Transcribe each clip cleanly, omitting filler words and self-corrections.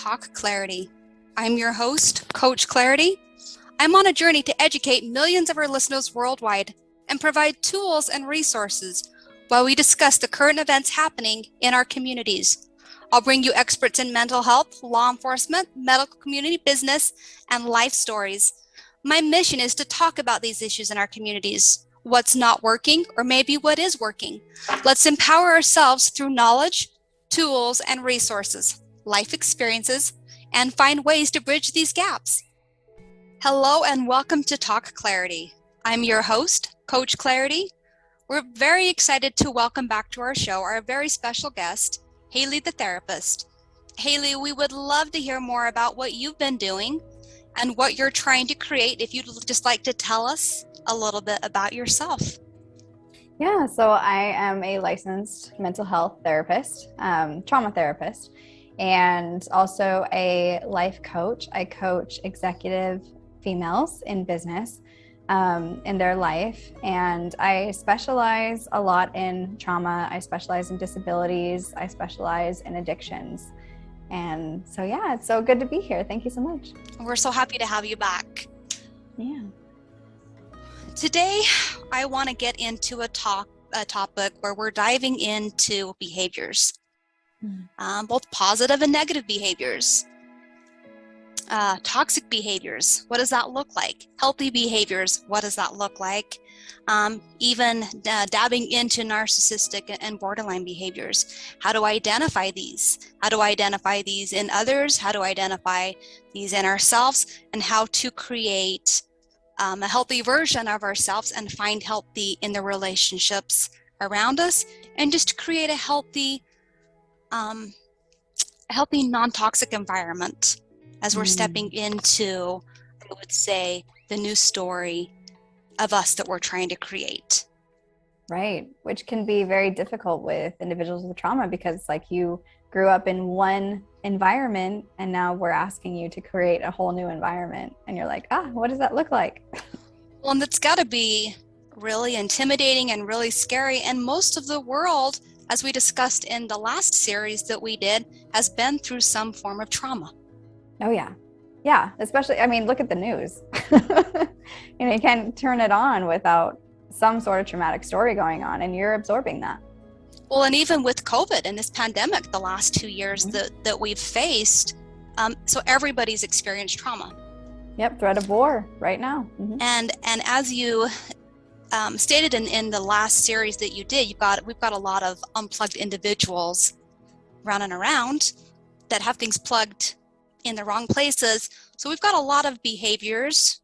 Talk Clarity. I'm your host, Coach Clarity. I'm on a journey to educate millions of our listeners worldwide and provide tools and resources while we discuss the current events happening in our communities. I'll bring you experts in mental health, law enforcement, medical community, business, and life stories. My mission is to talk about these issues in our communities, what's not working, or maybe what is working. Let's empower ourselves through knowledge, tools, and resources, life experiences, and find ways to bridge these gaps. Hello and welcome to Talk Clarity. I'm your host, Coach Clarity. We're very excited to welcome back to our show our very special guest, Haley the therapist. Haley, we would love to hear more about what you've been doing and what you're trying to create. If you'd just like to tell us a little bit about yourself. Yeah, so I am a licensed mental health therapist, trauma therapist, and also a life coach. I coach executive females in business, in their life, and I specialize a lot in trauma. I specialize in disabilities. I specialize in addictions. And so, yeah, it's so good to be here. Thank you so much. We're so happy to have you back. Yeah. Today, I want to get into a topic where we're diving into behaviors, both positive and negative behaviors, toxic behaviors. What does that look like? Healthy behaviors. What does that look like? Even dabbing into narcissistic and borderline behaviors. How do I identify these? How do I identify these in others? How do I identify these in ourselves? And how to create a healthy version of ourselves and find healthy in the relationships around us, and just create a healthy non-toxic environment as we're stepping into, I would say, the new story of us that we're trying to create. Right, which can be very difficult with individuals with trauma because like you grew up in one environment and now we're asking you to create a whole new environment and you're like, what does that look like? Well, and that's got to be really intimidating and really scary. And most of the world, as we discussed in the last series that we did, has been through some form of trauma. Oh yeah. Yeah, especially, I mean, look at the news. You can't turn it on without some sort of traumatic story going on, and you're absorbing that. Well, and even with COVID and this pandemic, the last 2 years that we've faced, so everybody's experienced trauma. Yep, threat of war right now. And as you stated in the last series that you did, we've got a lot of unplugged individuals running around that have things plugged in the wrong places. So we've got a lot of behaviors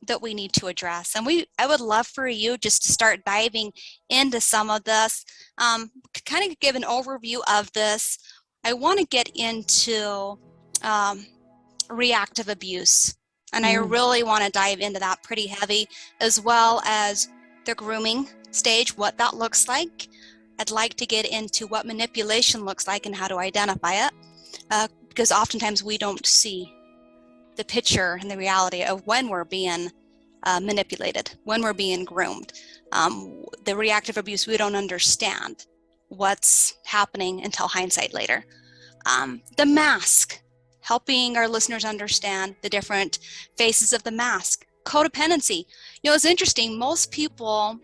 that we need to address. And I would love for you just to start diving into some of this, kind of give an overview of this. I want to get into reactive abuse. And I really want to dive into that pretty heavy, as well as the grooming stage, what that looks like. I'd like to get into what manipulation looks like and how to identify it, because oftentimes we don't see the picture and the reality of when we're being manipulated, when we're being groomed. The reactive abuse, we don't understand what's happening until hindsight later. The mask, helping our listeners understand the different faces of the mask. Codependency. It's interesting. Most people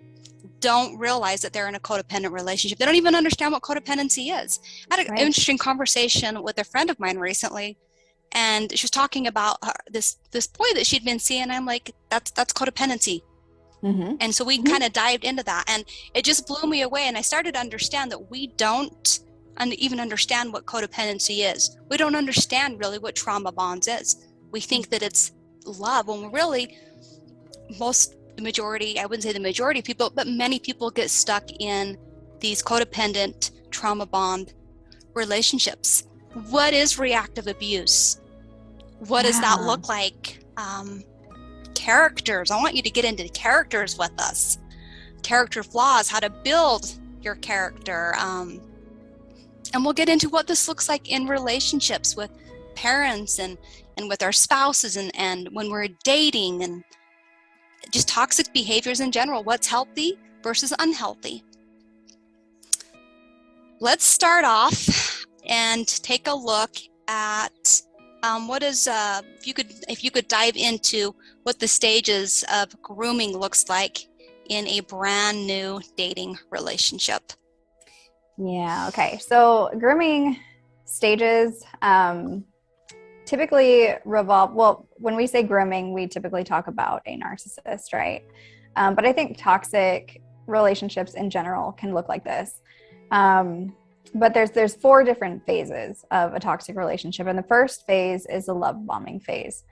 don't realize that they're in a codependent relationship. They don't even understand what codependency is. I had an interesting conversation with a friend of mine recently, and she was talking about this boy that she'd been seeing. I'm like, that's codependency. And so we kind of dived into that, and it just blew me away. And I started to understand that we don't even understand what codependency is. We don't understand really what trauma bonds is. We think that it's love, when really the majority, I wouldn't say the majority of people, but many people get stuck in these codependent trauma bond relationships. What is reactive abuse? What does that look like? Characters. I want you to get into the characters with us. Character flaws, how to build your character. And we'll get into what this looks like in relationships with parents and with our spouses and when we're dating, and just toxic behaviors in general, what's healthy versus unhealthy. Let's start off and take a look at What is if you could dive into what the stages of grooming looks like in a brand new dating relationship? Yeah. Okay. So grooming stages typically revolve. Well, when we say grooming, we typically talk about a narcissist, right? But I think toxic relationships in general can look like this. But there's 4 different phases of a toxic relationship, and the first phase is the love bombing phase.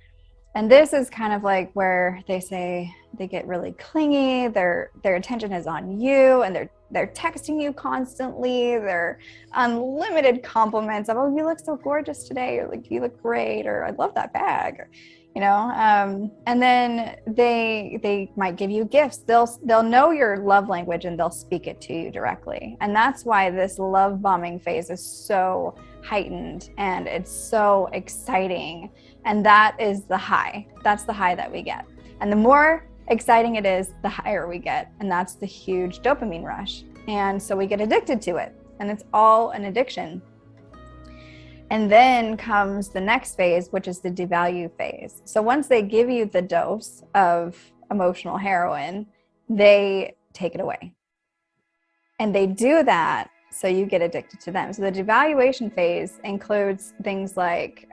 And this is kind of like where they say they get really clingy, their attention is on you, and they're texting you constantly. They're unlimited compliments of, oh, you look so gorgeous today, or like, you look great, or I love that bag, you know. And then they might give you gifts. They'll know your love language and they'll speak it to you directly. And that's why this love bombing phase is so heightened and it's so exciting. And that is the high. That's the high that we get. And the more exciting it is, the higher we get. And that's the huge dopamine rush. And so we get addicted to it. And it's all an addiction. And then comes the next phase, which is the devalue phase. So once they give you the dose of emotional heroin, they take it away. And they do that so you get addicted to them. So the devaluation phase includes things like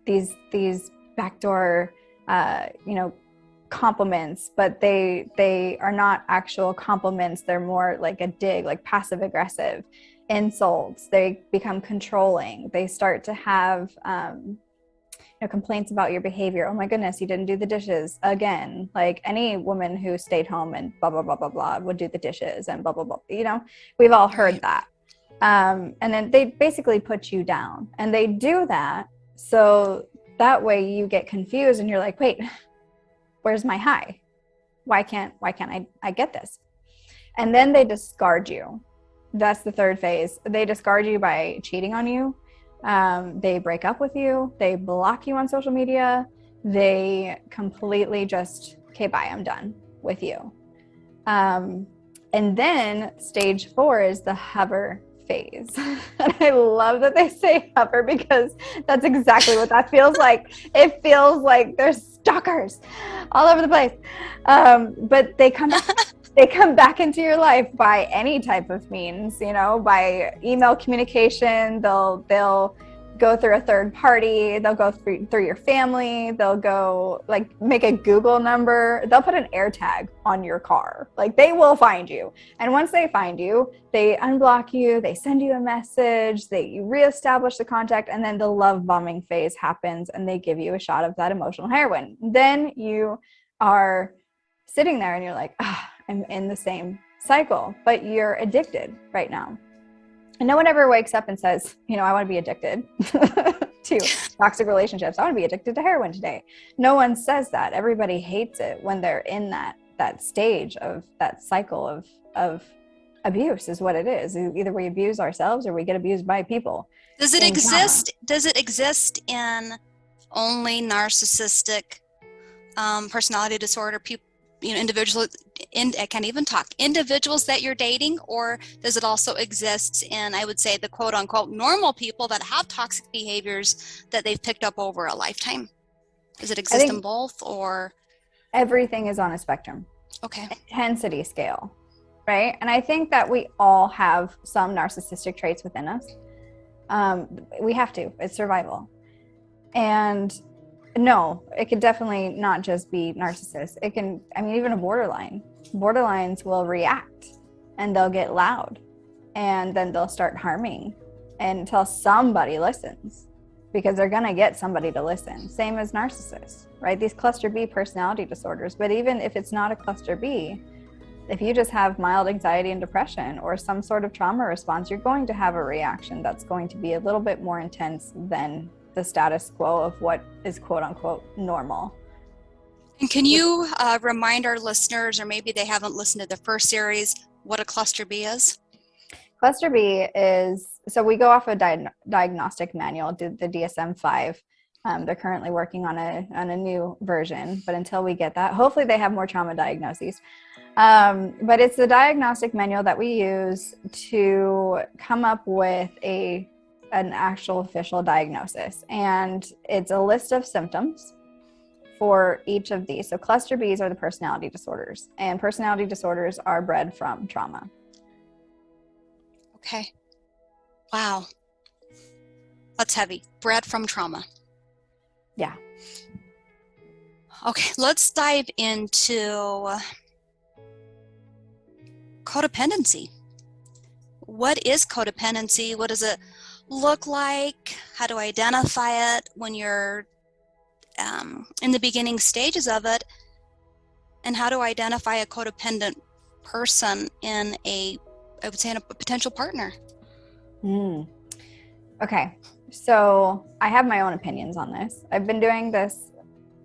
these backdoor, compliments, but they are not actual compliments. They're more like a dig, like passive aggressive insults. They become controlling. They start to have complaints about your behavior. Oh my goodness, you didn't do the dishes again. Like any woman who stayed home and blah blah blah blah blah would do the dishes and blah blah blah. We've all heard that. And then they basically put you down, and they do that so that way you get confused and you're like, wait, where's my high? Why can't I get this? And then they discard you. That's the third phase. They discard you by cheating on you. They break up with you. They block you on social media. They completely just, okay, bye, I'm done with you. And then stage 4 is the hover phase. And I love that they say hover because that's exactly what that feels like. It feels like there's stalkers all over the place. But they come back into your life by any type of means, by email communication. They'll go through a third party. They'll go through your family. They'll go make a Google number. They'll put an AirTag on your car. They will find you. And once they find you, they unblock you. They send you a message. They reestablish the contact. And then the love bombing phase happens and they give you a shot of that emotional heroin. Then you are sitting there and you're like, I'm in the same cycle, but you're addicted right now. And no one ever wakes up and says, I want to be addicted to toxic relationships. I want to be addicted to heroin today. No one says that. Everybody hates it when they're in that stage of that cycle of abuse is what it is. Either we abuse ourselves or we get abused by people. Does it exist? Does it exist in only narcissistic personality disorder people? Individuals, I can't even talk, individuals that you're dating, or does it also exist in, I would say, the quote unquote normal people that have toxic behaviors that they've picked up over a lifetime? Does it exist in both, or? Everything is on a spectrum. Okay. Intensity scale, right? And I think that we all have some narcissistic traits within us. We have to, it's survival. And no, it could definitely not just be narcissists. It can, even a borderline. Borderlines will react and they'll get loud and then they'll start harming until somebody listens, because they're going to get somebody to listen. Same as narcissists, right? These cluster B personality disorders. But even if it's not a cluster B, if you just have mild anxiety and depression or some sort of trauma response, you're going to have a reaction that's going to be a little bit more intense than the status quo of what is quote unquote normal. And can you remind our listeners, or maybe they haven't listened to the first series, what a cluster B is? Cluster B is, so we go off a diagnostic manual, the DSM-5. They're currently working on a new version, but until we get that, hopefully they have more trauma diagnoses. But it's the diagnostic manual that we use to come up with a an actual official diagnosis, and it's a list of symptoms for each of these. So cluster Bs are the personality disorders, and personality disorders are bred from trauma. Okay. Wow. That's heavy. Bred from trauma. Yeah. Okay, let's dive into codependency. What is codependency? What does it look like? How to identify it when you're in the beginning stages of it? And how to identify a codependent person in I would say, in a potential partner? Okay, so I have my own opinions on this. I've been doing this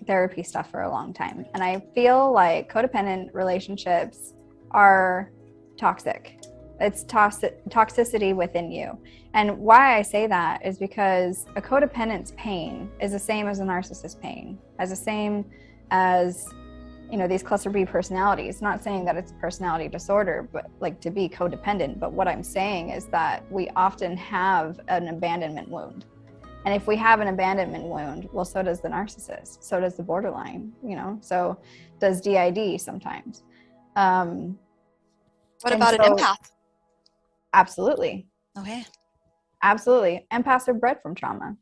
therapy stuff for a long time, and I feel like codependent relationships are toxic. It's toxicity within you. And why I say that is because a codependent's pain is the same as a narcissist's pain, as the same as, you know, these cluster B personalities. Not saying that it's a personality disorder, but like to be codependent. But what I'm saying is that we often have an abandonment wound. And if we have an abandonment wound, well, so does the narcissist, so does the borderline, you know, so does DID sometimes. What about an empath? Absolutely. Okay. Absolutely. Empaths are bred from trauma.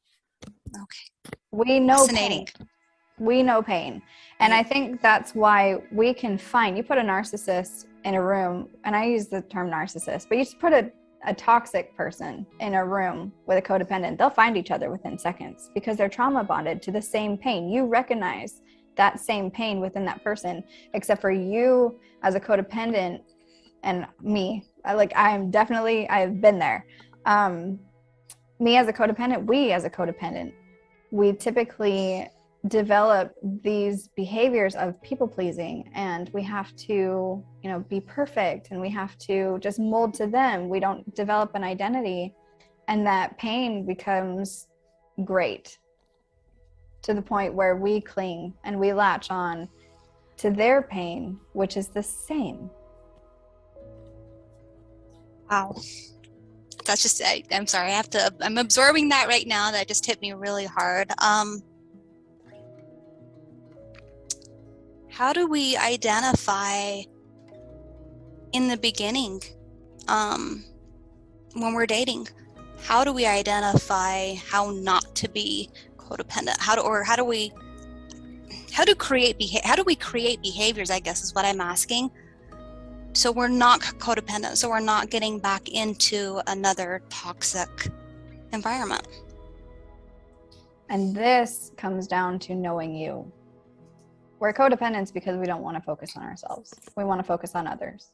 Okay. We know Fascinating. pain. We know pain. And I think that's why we can find, you put a narcissist in a room, and I use the term narcissist, but you just put a toxic person in a room with a codependent, they'll find each other within seconds because they're trauma bonded to the same pain. You recognize that same pain within that person, except for you as a codependent and me. I've been there. Me as a codependent, we as a codependent, we typically develop these behaviors of people pleasing, and we have to, you know, be perfect, and we have to just mold to them. We don't develop an identity, and that pain becomes great to the point where we cling and we latch on to their pain, which is the same. Wow. That's just, I'm sorry, I'm absorbing that right now. That just hit me really hard. How do we identify in the beginning, when we're dating, how do we identify how not to be codependent? How do we create behaviors, I guess is what I'm asking, so we're not codependent, so we're not getting back into another toxic environment? And this comes down to knowing you. We're codependents because we don't want to focus on ourselves. We want to focus on others.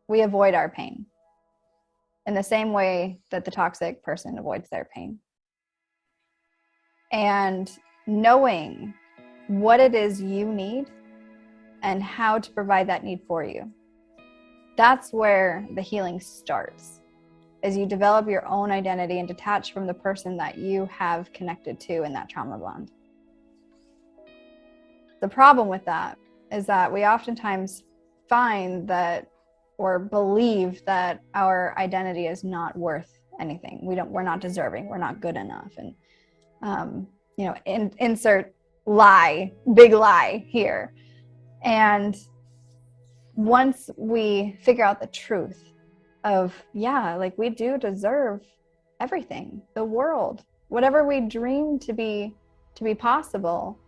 We avoid our pain in the same way that the toxic person avoids their pain. And knowing what it is you need and how to provide that need for you, that's where the healing starts, as you develop your own identity and detach from the person that you have connected to in that trauma bond. The problem with that is that we oftentimes find that, or believe that, our identity is not worth anything. We're not deserving. We're not good enough. And, you know, insert lie, big lie here. And once we figure out the truth of, yeah, like we do deserve everything, the world, whatever we dream to be possible,